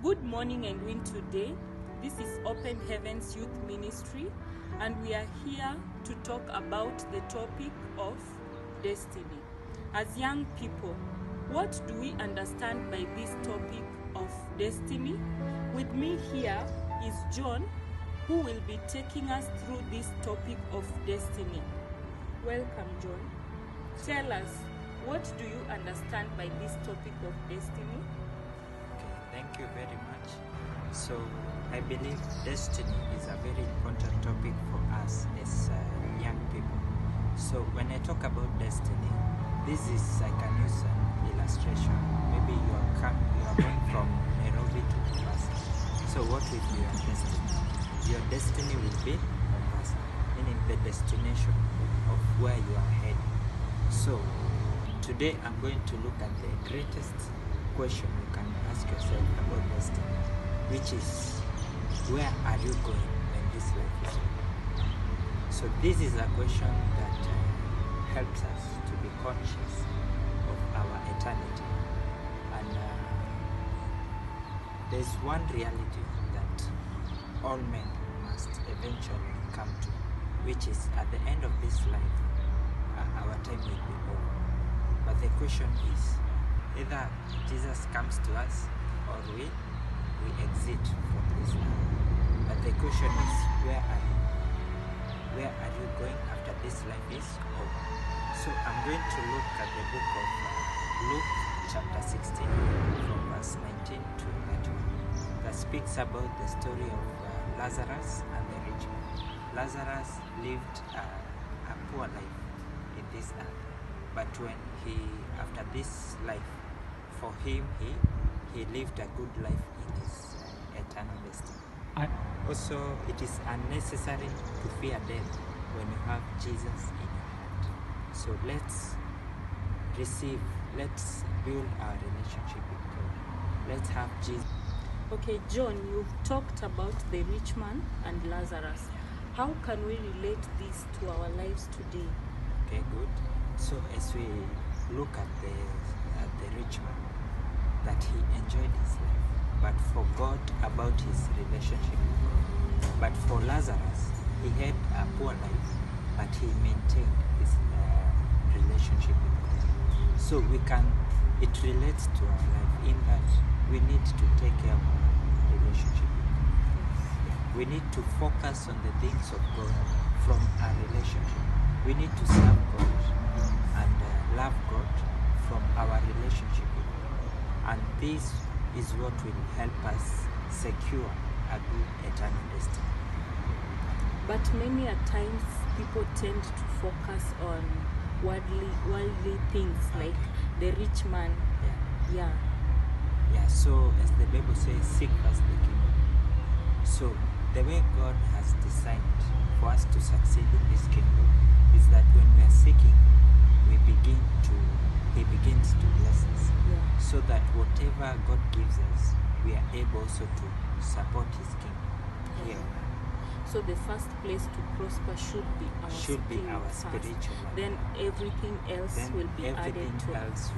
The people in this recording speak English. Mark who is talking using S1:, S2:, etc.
S1: Good morning and win today. This is Open Heavens Youth Ministry, and we are here to talk about the topic of destiny. As young people, what do we understand by this topic of destiny? With me here is John, who will be taking us through this topic of destiny. Welcome, John. Tell us, what do you understand by this topic of destiny?
S2: Thank you very much. So I believe destiny is a very important topic for us as young people. So when I talk about destiny, this is, I can use an illustration. Maybe you are going from Nairobi to Mombasa. So what will be your destiny? Your destiny will be Mombasa, meaning the destination of where you are heading. So today I'm going to look at the greatest question you can ask yourself about destiny, which is, where are you going when this life is over? So this is a question that helps us to be conscious of our eternity. And there's one reality that all men must eventually come to, which is, at the end of this life, our time will be over. But the question is, either Jesus comes to us or we exit from this life. But the question is, where are you? Where are you going after this life is over? So I'm going to look at the book of Luke chapter 16 from verse 19 to 31 that speaks about the story of Lazarus and the rich man. Lazarus lived a poor life in this earth, but when after this life, for him, he lived a good life in his eternal destiny. Also, it is unnecessary to fear death when you have Jesus in your heart. So let's build our relationship with God. Let's have Jesus.
S1: Okay, John, you've talked about the rich man and Lazarus. How can we relate this to our lives today?
S2: Okay, good. So as we look at the rich man, that he enjoyed his life, but forgot about his relationship with God. But for Lazarus, he had a poor life, but he maintained his relationship with God. So it relates to our life in that we need to take care of our relationship with God. We need to focus on the things of God from our relationship. We need to serve God and love God from our relationship with God. And this is what will help us secure a good eternal destiny.
S1: But many a times people tend to focus on worldly things, like the rich man. Yeah.
S2: So as the Bible says, seek first the kingdom. So the way God has designed for us to succeed in this kingdom is that when we are seeking, he begins to bless us, so that whatever God gives us, we are able also to support his kingdom here.
S1: So the first place to prosper should be our spiritual life.
S2: Then
S1: Then everything else will be added to
S2: else